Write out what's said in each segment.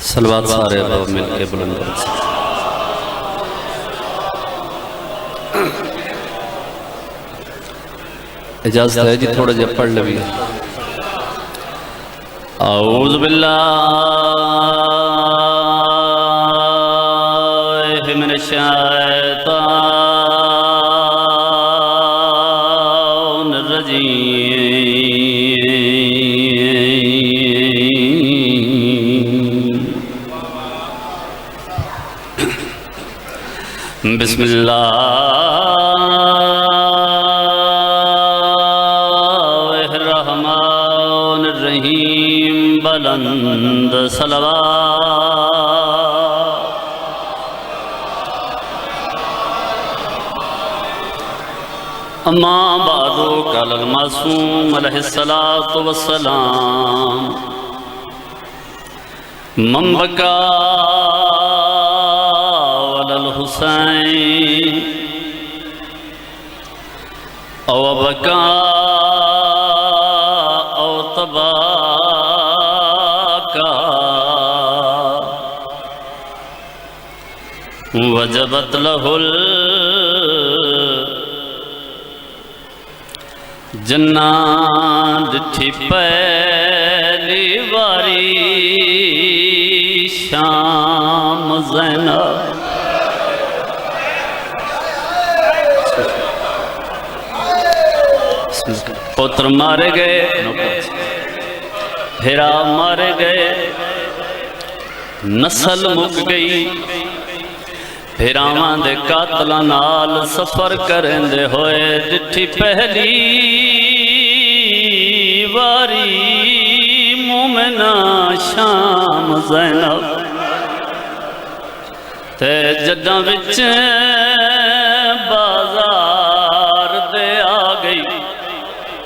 صلوات سارے اب مل کے بلند کر سکتے اجازت ہے جی تھوڑا جب پڑھ لے بھی اعوذ باللہ من الشیطان الرجیم بسم اللہ الرحمن الرحیم بلند صلوات اما بعد قال المعصوم علیہ الصلاۃ والسلام من بکا علی الحسین او بکا او تباکا وجبت له الجنہ ڈٹھی پہلی باری شام زینب پتر مارے گئے بھیرا مارے گئے نسل مک گئی بھیراواں دے قاتلاں نال سفر کرن دے ہوئے ڈٹھی پہلی واری مومنہ شام زینب تے جداں وچ بازار دے آ گئی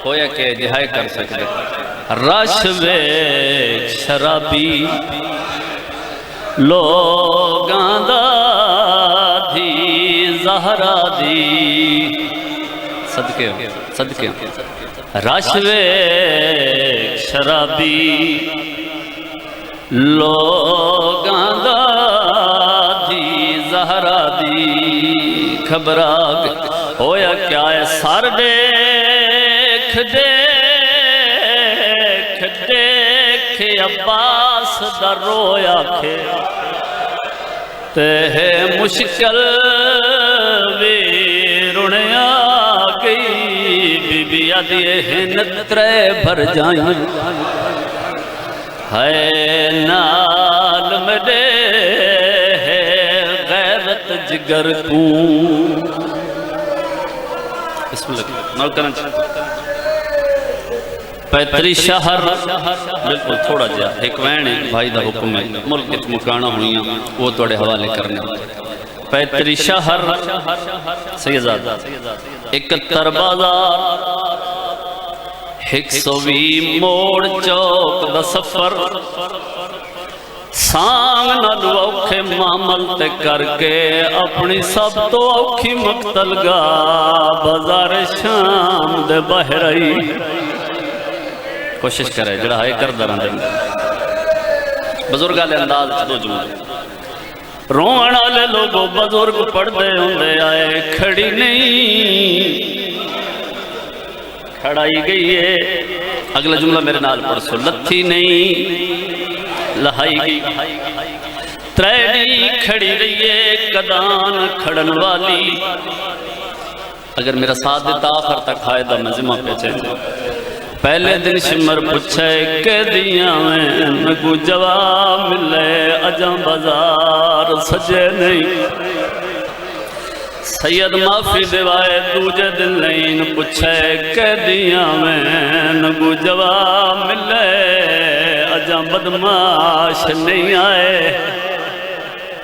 ہویا کہ دہائی کر سکتے رش ویکھ شرابی لوگاں دا دھی زہرا دی صدقے رش ویکھ شرابی لوگاں دا دھی زہرا دی خبرا ہویا کیا ہے سر دیکھ دیکھ دیکھ عباس دا رویا کھے تے مشکل ویرونیا گئی بی بی آدھیے نترے بھر جائیں ہے نال مدے ہے غیرت جگر کو بسم اللہ نال کرنا چاہتا پیتری شہر بلکل تھوڑا جا ایک وین بھائی دا حکم ہے ملک اچھ مکانا ہوئیاں وہ توڑے حوالے کرنے پیتری شہر سیزاد 71 بازار 120 موڑ چوک دا سفر سانگ نلو اوکھے معامل تے کر کے اپنی سب تو اوکھی مقتل گا بازار شام دے بہرائی کوشش کرے جڑا ہے کر دران دیں بزرگا لے انداز دو جملے رونا لے لوگو بزرگ پڑھ دے ہوں دے آئے کھڑی نہیں کھڑائی گئی ہے اگلا جملہ میرے نال پڑھ سو لتھی نہیں لہائی گئی تریڑی کھڑی رہی ہے قدان کھڑن والی اگر میرا ساتھ دیتا آخر تک آئے دا مزمہ پہ چاہتے پہلے دن شمر پچھے کہ دیاں میں نگو جواب ملے اجاں بازار سجے نہیں سید معافی دیوائے دوجہ دن لین پچھے کہ دیاں میں نگو جواب ملے اجاں بدماش نہیں آئے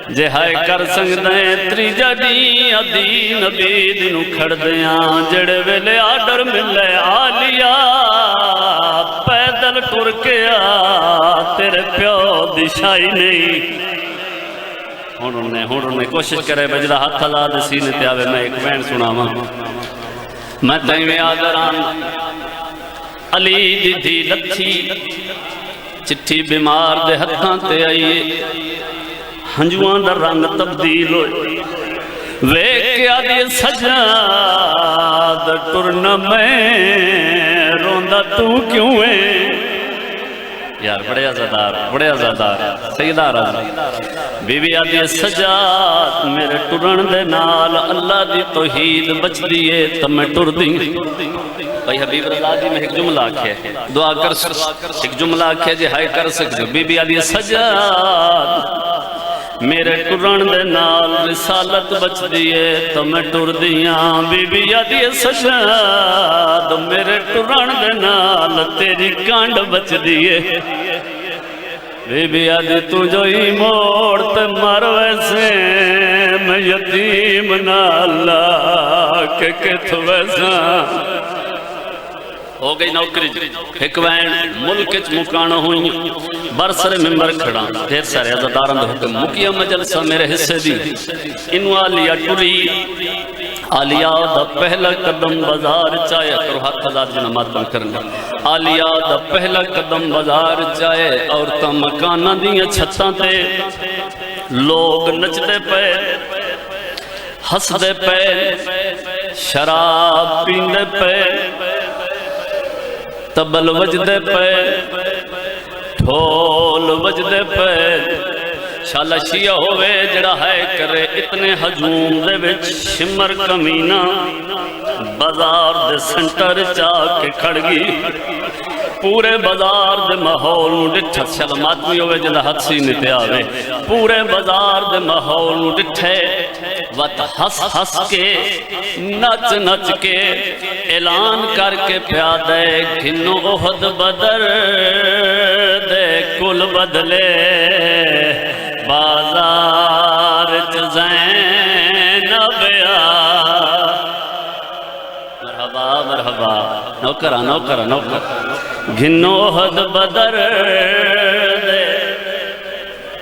جے ہائے کر سنگ دیں تریجہ دی ادی نبی دنوں کھڑ دیاں جڑے ویلے آڈر ملے آلیا پیدل ٹر کے آ تیرے پیو دشائی نہیں ہونوں نے کوشش کرے بجدہ ہاتھ اللہ دے سینے تے آوے میں ایک وین سنا ماں میں تیویں آدران علی دی دی لتھی چٹھی بیمار دے ہتھاں تے آئیے ہنجوان دا رنگ تبدیل ہوئے ویکھ کے آدھی سجاد ٹرنا میں روندہ تو کیوں ہے یار بڑے عزادار سیدہ رضا بی بی آدھی سجاد میرے ٹرن دے نال اللہ دی توحید بچ دیئے تب میں ٹر دیں بھائی حبیب رضا جی میں ایک جملہ آکھے دعا کر سکتے ایک جملہ آکھے جی ہائے کر سکتے بی بی آدھی سجاد میرے ٹرن دے نال رسالت بچ دیئے تو میں ٹر دیاں بی بی آدھی سجاد میرے ٹرن دے نال تیری کانڈ بچ دیئے بی بی آدھی تو جو ہی موڑتے مر ویسے میں یتیم نالا کہ کت ویسا ہو گئی نوکری ایک وین ملک مکانہ ہوئی برسر ممبر کھڑا دیر سارے عزداران دے حکم مکیہ مجلسہ میرے حصے دی انو آلیا ٹوری آلیا دا پہلا قدم بازار چاہے کرو ہاتھ ہزار جنامات بن کرنا آلیا دا پہلا قدم بازار چاہے عورتاں مکانہ دیاں چھتاں تے لوگ نچدے پہ ہسدے پہ شراب پیندے پہ تبل وجدے پہ ٹھول وجدے پہ شالا شیعہ ہوئے جڑا ہے کرے اتنے ہجوم دے وچ شمر کمینہ بازار دے سنٹر چاہ کے کھڑ گی پورے بازار دے ماحول نو ڈٹھا شلمات بھی ہوئے جڑا حد سینے تے آوے پورے بازار دے ماحول نو ڈٹھے وط ہس ہس کے نچ نچ کے اعلان کر کے پیادے گھنو احد بدر دے کل بدلے بازار زینب مرحبا مرحبا نوکرہ نوکرہ نوکرہ گھنو احد بدر دے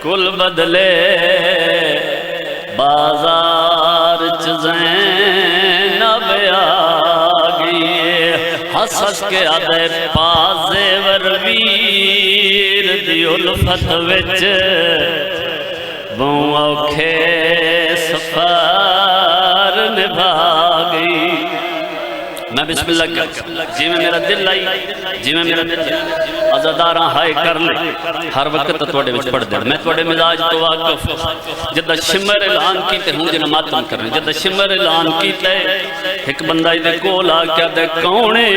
کل بدلے بازار زینب آگئی ہس ہس کے آدھے پازے ورویر دی الفت وچ بوں اوکھے سفر نبھا گئی میں بسم اللہ کر جی میں میرا دل لائی جی میں میرا دل عزاداراں ہائے کر لے ہر وقت توڑے وچ پڑھ دے میں توڑے مزاج تو واقف جدہ شمر اعلان کیتے ہوں جنہ ماتم کرنے جدہ شمر اعلان کیتے ایک بندہ دے کولا کیا دے کونے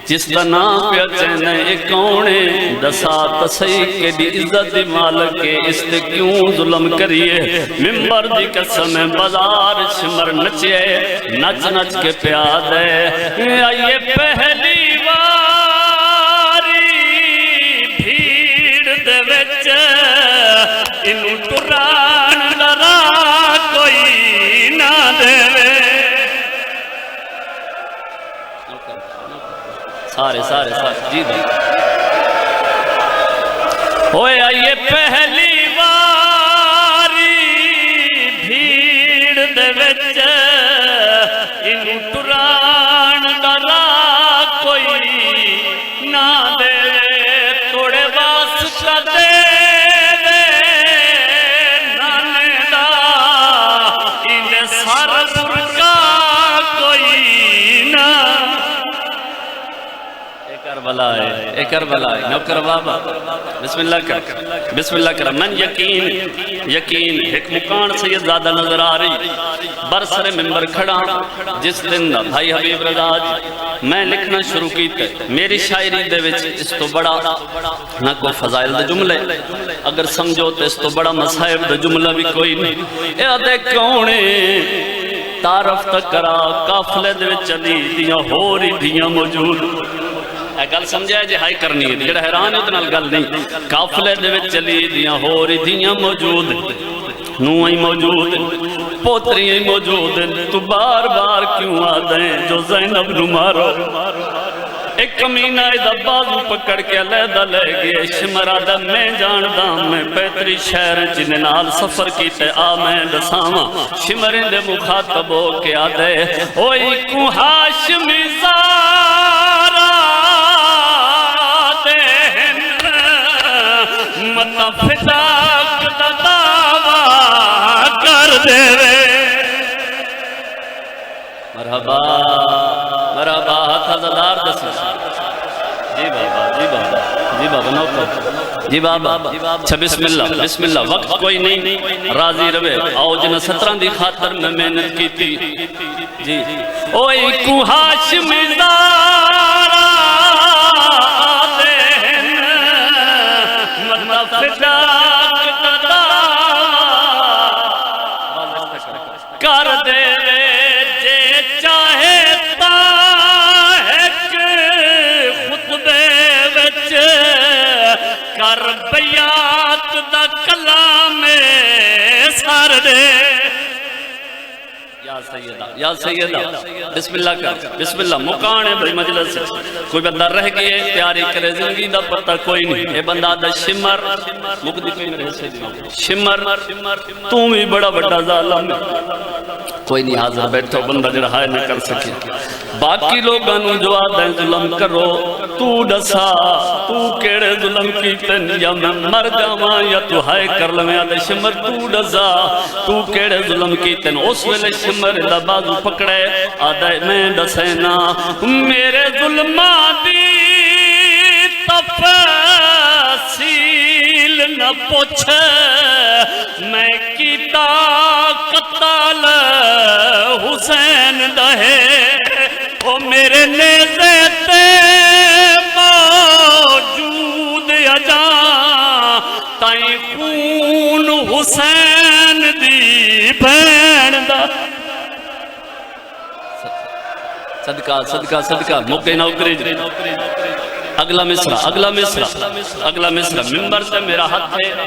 جس دا نام پیا چہنے ایک کونے دسا تسائی کے دی عزت دی مالک کے اس تے کیوں ظلم کریے ممبر دی قسم بازار شمر نچے نچ نچ کے پیادے آئیے پہلی واری بھیڑ دے وچ انو ٹران لرا کوئی نہ دے سارے سارے سارے جی دی ہوئے آئیے پہلی واری بھیڑ دے وچ انو ٹران ڈرا کوئی نہ دے توڑے واسطہ دے نانے دا انہیں سار برکا کوئی نہ کربلا ہے نوکر بابا بسم اللہ کر من یقین ایک مکان سید زیادہ نظر آ رہی برسر ممبر کھڑا جس دن بھائی حبیب رضا میں لکھنا شروع کیتے میری شاعری دے وچ اس تو بڑا نہ کوئی فضائل دے جملے اگر سمجھو تو اس تو بڑا مصائب دے جملہ بھی کوئی نہیں اے آدھے کونے تعرف تک کرا قافلے دے وچ چلی دیاں ہو رہی دیاں موجود گل سمجھا جی ہائی کرنی ہے جڑا حیران ہے اتنا گل نہیں قافلے دے وچ چلی دیاں ہو رہی دیاں موجود نوئی موجود پوتری موجود تو بار بار کیوں آدھیں جو زینب نو مارو ایک کمینہ ادھا بازو پکڑ کے علیدہ لے گئے شمرادہ میں جاندہ میں پیتری شہر جننال سفر کیتے آمین دساما شمرین دے مخاطب ہو کے آدھے ہوئی کو ہاشمی زارا دے متا فداک دا دعویٰ کر دے وے مرحبا مرحبا ہاتھ ہزادار دسی جی بابا جی بابا جی بابا نوکر جی بابا اچھا بسم اللہ وقت کوئی نہیں راضی روے آؤ جنہ 17 دی خاطر میں محنت کی تھی جی اوئی کو ہاشمی دارا دین متفداک دعویٰ کر دے جے چاہے کر بیات دا کلام سار دے یا سیدہ بسم اللہ کر بسم اللہ مکانے بھائی مجلس کوئی بندہ رہ گئے تیاری کرے زندگی دا پتہ کوئی نہیں اے بندہ دا شمر مقدی کوئی نہیں رہ سکتے شمر تو بھی بڑا بڑا ظالم کوئی نہیں حاضر بیٹھو بندہ جڑا ہائے نہ کر سکے باقی لوگاں جو آدھیں ظلم کرو تو ڈسا تو کیڑے ظلم کی تن یا میں مر جاواں یا تو ہائے کر لوں آدھے شمر تو ڈسا تو کیڑے ظلم کی تن اس ویلے شمر دا بازو پکڑے آدھے میں ڈسینا میرے ظلمات دی تفصیل نہ پوچھ میں کیتا قتل حسین دہے او میرے نیزے تے موجود اجاں تائیں خون حسین دی بین دا صدقہ موقع نوکری اگلا مصرہ ممبر سے میرا ہاتھ ہے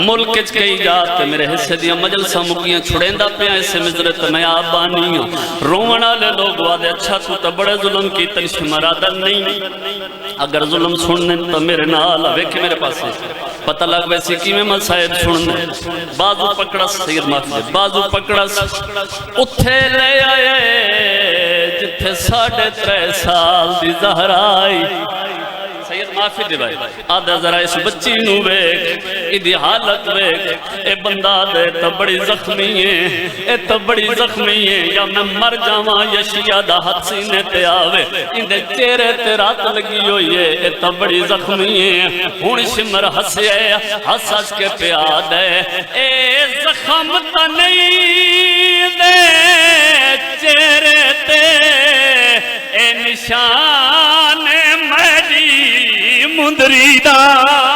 ملک کئی جات میرے حصے دیا مجلسہ مکیاں چھڑیندہ پہ ہیں اسے مزرت میں آبانی ہوں رومنا لے لوگ وعدے اچھا تو بڑے ظلم کی تنش مرادہ نہیں اگر ظلم سننے تو میرے نال ویکھے میرے پاس ہے پتہ لگ ویسی کی میں مسائد سننے بازو پکڑا سید محفظ بازو پکڑا اتھے لے آئے جتھے 3.5 سال دی زہرائی سید معافی دے بھائی آدھا ذرا اس بچی نو بیک ادھی حالت بیک اے بندہ دے تا بڑی زخمی ہے یا میں مر جاواں یا شیعہ دا حد سینے تے آوے اندے چہرے تے رات لگی ہوئی ہے اے تا بڑی زخمی ہے ہون شمر ہسے ہس ہس کے پیاد ہے اے زخم تا نہیں دے چہرے تے اے نشان میری مندری دا